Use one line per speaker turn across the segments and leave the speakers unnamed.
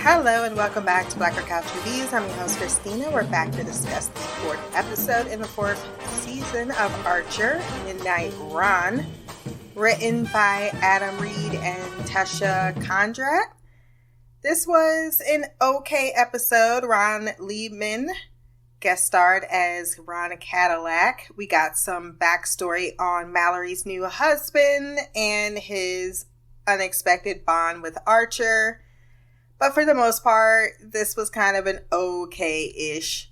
Hello and welcome back to blackgirlcouch Reviews. I'm your host Christina. We're back to discuss the fourth episode in the fourth season of Archer, Midnight Ron, written by Adam Reed and Tasha Kondrat. This was an okay episode. Ron Liebman guest starred as Ron Cadillac. We got some backstory on Malory's new husband and his unexpected bond with Archer. But for the most part, this was kind of an okay-ish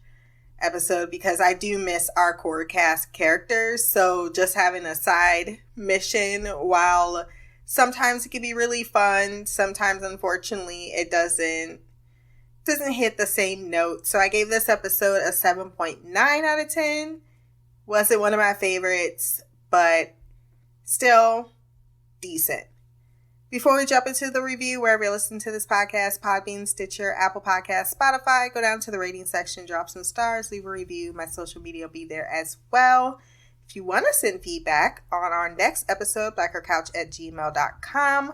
episode because I do miss our core cast characters. So just having a side mission, while sometimes it can be really fun, sometimes unfortunately it doesn't hit the same note. So I gave this episode a 7.9 out of 10. Wasn't one of my favorites, but still decent. Before we jump into the review, wherever you listen to this podcast, Podbean, Stitcher, Apple Podcasts, Spotify, go down to the rating section, drop some stars, leave a review. My social media will be there as well. If you want to send feedback on our next episode, blackgirlcouch@gmail.com,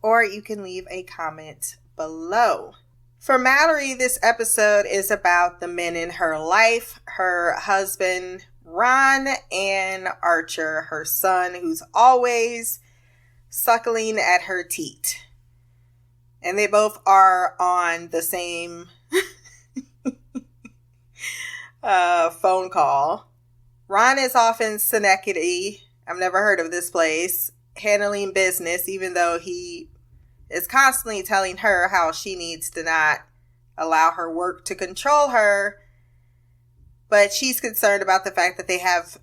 or you can leave a comment below. For Malory, this episode is about the men in her life, her husband, Ron, and Archer, her son, who's always suckling at her teat. And they both are on the same phone call. Ron is off in Schenectady. I've never heard of this place. Handling business, even though he is constantly telling her how she needs to not allow her work to control her. But she's concerned about the fact that they have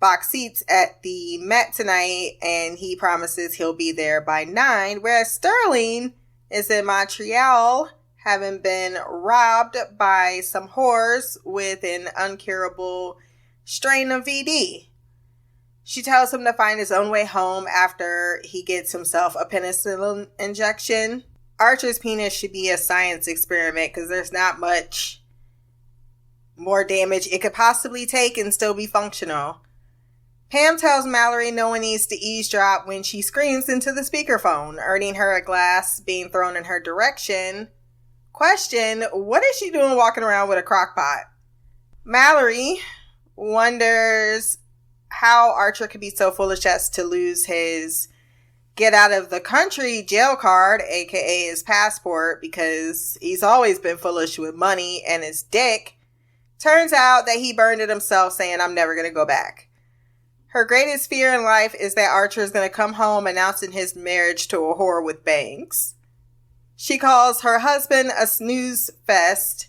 box seats at the Met tonight, and he promises he'll be there by 9, whereas Sterling is in Montreal, having been robbed by some whores with an uncurable strain of VD. She tells him to find his own way home after he gets himself a penicillin injection. Archer's penis should be a science experiment because there's not much more damage it could possibly take and still be functional. Pam tells Malory no one needs to eavesdrop when she screams into the speakerphone, earning her a glass being thrown in her direction. Question, what is she doing walking around with a crock pot? Malory wonders how Archer could be so foolish as to lose his get out of the country jail card, aka his passport, because he's always been foolish with money and his dick. Turns out that he burned it himself, saying, I'm never going to go back. Her greatest fear in life is that Archer is going to come home announcing his marriage to a whore with bangs. She calls her husband a snooze fest,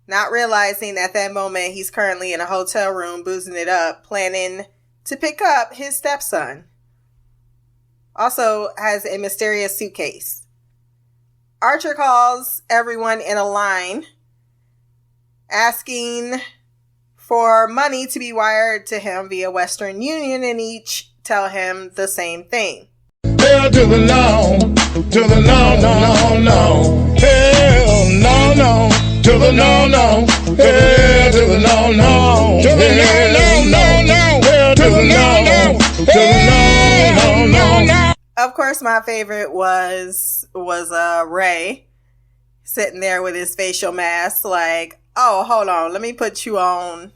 not realizing at that moment he's currently in a hotel room boozing it up, planning to pick up his stepson. Also has a mysterious suitcase. Archer calls everyone in a line, asking for money to be wired to him via Western Union, and each tell him the same thing.
Hell to the no, to the no, no, no, no. Hell no, no, to the no, no. Hell to the no, no, to the no, no, no, no. Hell to the no, no, to the no, no, no.
Of course, my favorite was Ray sitting there with his facial mask, like, oh, hold on, let me put you on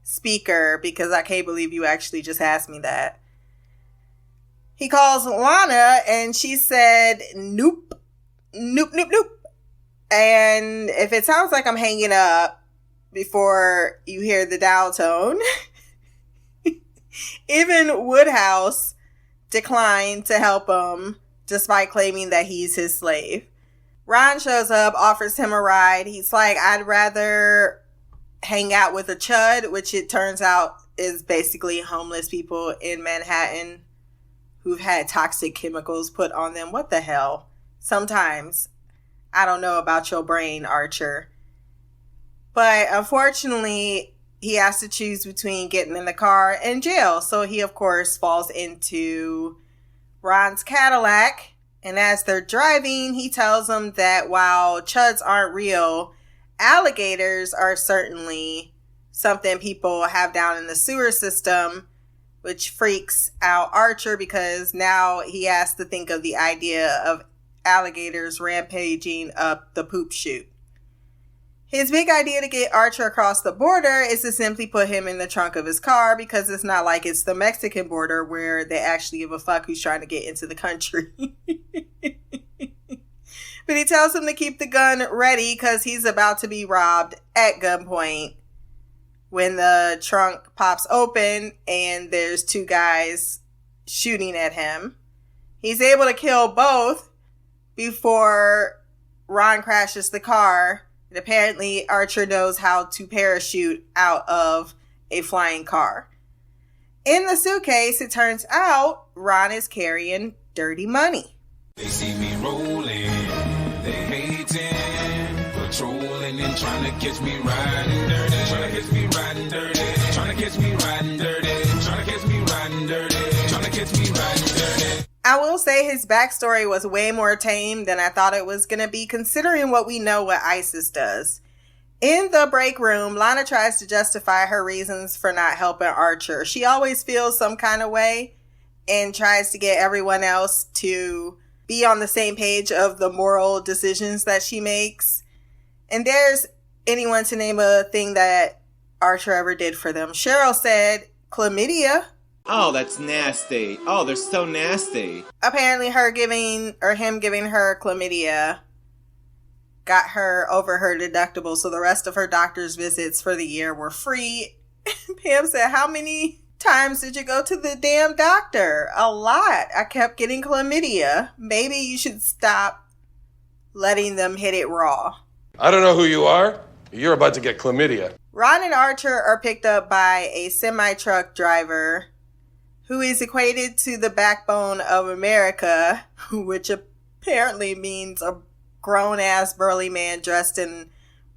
speaker because I can't believe you actually just asked me that. He calls Lana and she said, nope, nope, nope, nope. And if it sounds like I'm hanging up before you hear the dial tone, even Woodhouse declined to help him despite claiming that he's his slave. Ron shows up, offers him a ride. He's like, I'd rather hang out with a chud, which it turns out is basically homeless people in Manhattan who've had toxic chemicals put on them. What the hell? Sometimes, I don't know about your brain, Archer. But unfortunately, he has to choose between getting in the car and jail. So he, of course, falls into Ron's Cadillac. And as they're driving, he tells them that while chuds aren't real, alligators are certainly something people have down in the sewer system, which freaks out Archer because now he has to think of the idea of alligators rampaging up the poop chute. His big idea to get Archer across the border is to simply put him in the trunk of his car, because it's not like it's the Mexican border where they actually give a fuck who's trying to get into the country. But he tells him to keep the gun ready because he's about to be robbed at gunpoint when the trunk pops open and there's two guys shooting at him. He's able to kill both before Ron crashes the car. And apparently Archer knows how to parachute out of a flying car. In the suitcase, it turns out Ron is carrying dirty money.
They see me rolling, they hating, patrolling and trying to catch me riding dirty, trying to catch me riding dirty, trying to catch me riding dirty, trying to catch me riding dirty, trying to catch me riding dirty.
I will say his backstory was way more tame than I thought it was going to be, considering what we know what ISIS does. In the break room, Lana tries to justify her reasons for not helping Archer. She always feels some kind of way and tries to get everyone else to be on the same page of the moral decisions that she makes. And there's anyone to name a thing that Archer ever did for them. Cheryl said chlamydia.
Oh, that's nasty. Oh, they're so nasty.
Apparently him giving her chlamydia got her over her deductible, so the rest of her doctor's visits for the year were free. Pam said, how many times did you go to the damn doctor? A lot. I kept getting chlamydia. Maybe you should stop letting them hit it raw.
I don't know who you are. You're about to get chlamydia.
Ron and Archer are picked up by a semi-truck driver who is equated to the backbone of America, which apparently means a grown-ass burly man dressed in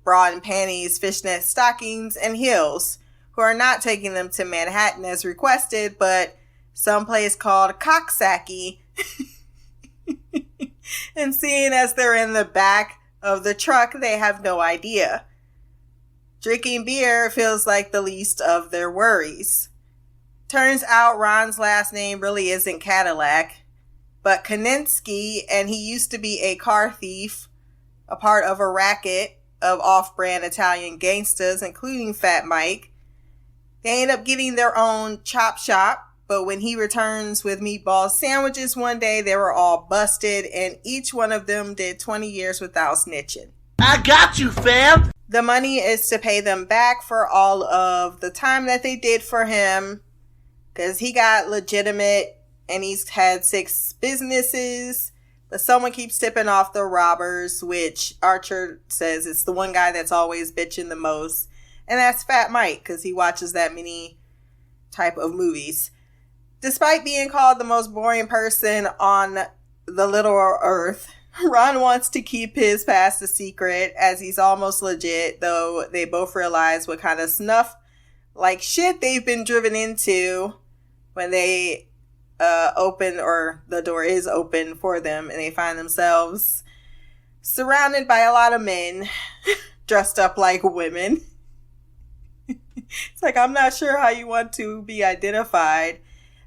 bra and panties, fishnet stockings, and heels, who are not taking them to Manhattan as requested, but someplace called Coxsackie. And seeing as they're in the back of the truck, they have no idea. Drinking beer feels like the least of their worries. Turns out Ron's last name really isn't Cadillac, but Kaninsky, and he used to be a car thief, a part of a racket of off-brand Italian gangsters, including Fat Mike. They end up getting their own chop shop, but when he returns with meatball sandwiches one day, they were all busted, and each one of them did 20 years without snitching.
I got you, fam!
The money is to pay them back for all of the time that they did for him, because he got legitimate and he's had 6 businesses, but someone keeps tipping off the robbers, which Archer says it's the one guy that's always bitching the most, and that's Fat Mike, because he watches that many type of movies. Despite being called the most boring person on the little earth, Ron wants to keep his past a secret, as he's almost legit, though they both realize what kind of snuff like shit they've been driven into when they open, or the door is open for them, and they find themselves surrounded by a lot of men dressed up like women. It's like, I'm not sure how you want to be identified.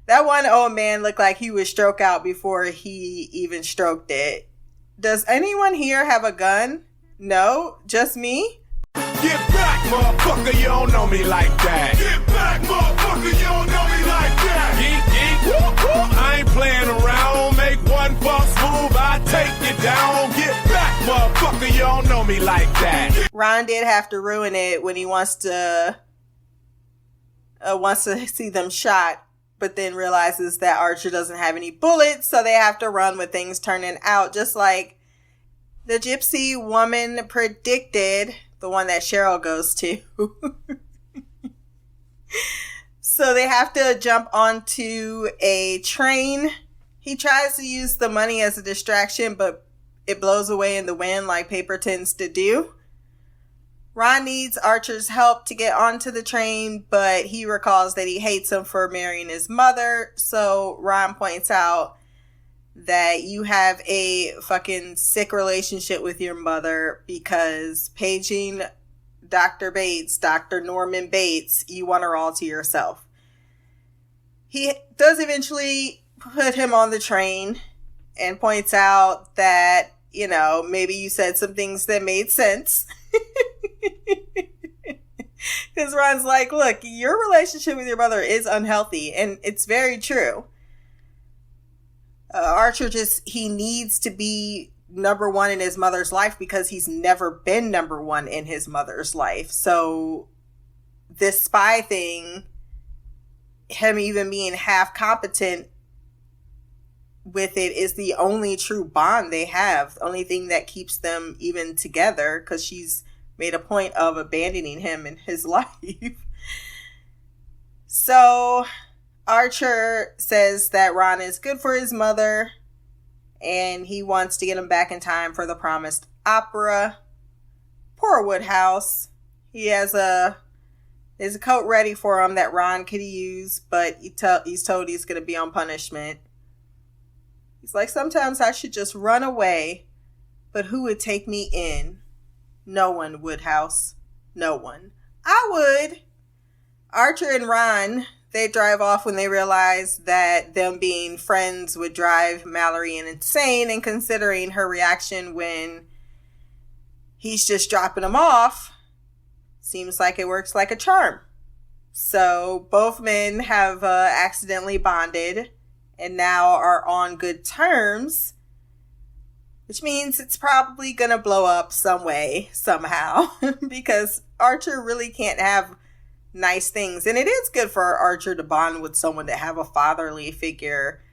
That one old man looked like he was stroke out before he even stroked it. Does anyone here have a gun? No? Just me?
Get back, motherfucker, you don't know me like that. Get back, motherfucker, you don't know me like that. Geek, I ain't playing around. Make one false move, I take you down. Get back, motherfucker, you don't know me like that.
Ron did have to ruin it when he wants to see them shot, but then realizes that Archer doesn't have any bullets, so they have to run with things turning out just like the gypsy woman predicted, the one that Cheryl goes to. So they have to jump onto a train. He tries to use the money as a distraction, but it blows away in the wind like paper tends to do. Ron needs Archer's help to get onto the train, but he recalls that he hates him for marrying his mother. So Ron points out that you have a fucking sick relationship with your mother, because paging Dr. Bates, Dr. Norman Bates, you want her all to yourself. He does eventually put him on the train, and points out that, you know, maybe you said some things that made sense. Because Ron's like, look, your relationship with your mother is unhealthy, and it's very true. Archer he needs to be number one in his mother's life because he's never been number one in his mother's life. So this spy thing, him even being half competent with it, is the only true bond they have. The only thing that keeps them even together, because she's made a point of abandoning him in his life. So Archer says that Ron is good for his mother, and he wants to get him back in time for the promised opera. Poor Woodhouse. He has there's a coat ready for him that Ron could use, but he's told he's going to be on punishment. He's like, sometimes I should just run away, but who would take me in? No one, Woodhouse. No one. I would. Archer and Ron, they drive off when they realize that them being friends would drive Malory insane, and considering her reaction when he's just dropping them off, seems like it works like a charm. So both men have accidentally bonded and now are on good terms, which means it's probably going to blow up some way, somehow, because Archer really can't have nice things. And it is good for Archer to bond with someone to have a fatherly figure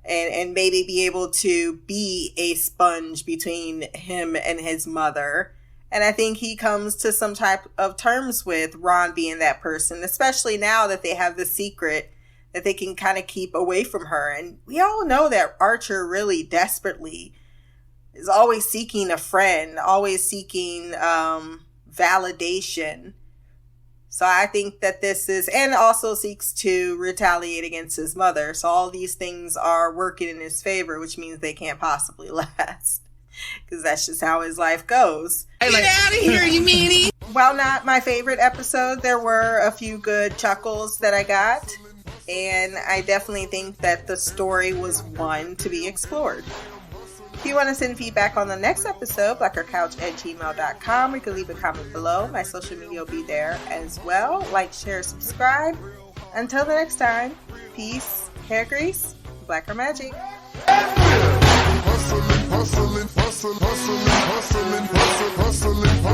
and maybe be able to be a sponge between him and his mother. And I think he comes to some type of terms with Ron being that person, especially now that they have the secret that they can kind of keep away from her. And we all know that Archer really desperately is always seeking a friend, always seeking validation. So I think that this is, and also seeks to retaliate against his mother. So all these things are working in his favor, which means they can't possibly last. Because that's just how his life goes.
Get out of here, you meanie!
While not my favorite episode, there were a few good chuckles that I got. And I definitely think that the story was one to be explored. If you want to send feedback on the next episode, blackgirlcouch@gmail.com. You can leave a comment below. My social media will be there as well. Like, share, subscribe. Until the next time, peace, hair grease, black girl magic.
Hustling, hustling, hustling, hustling, hustling, hustling, hustling.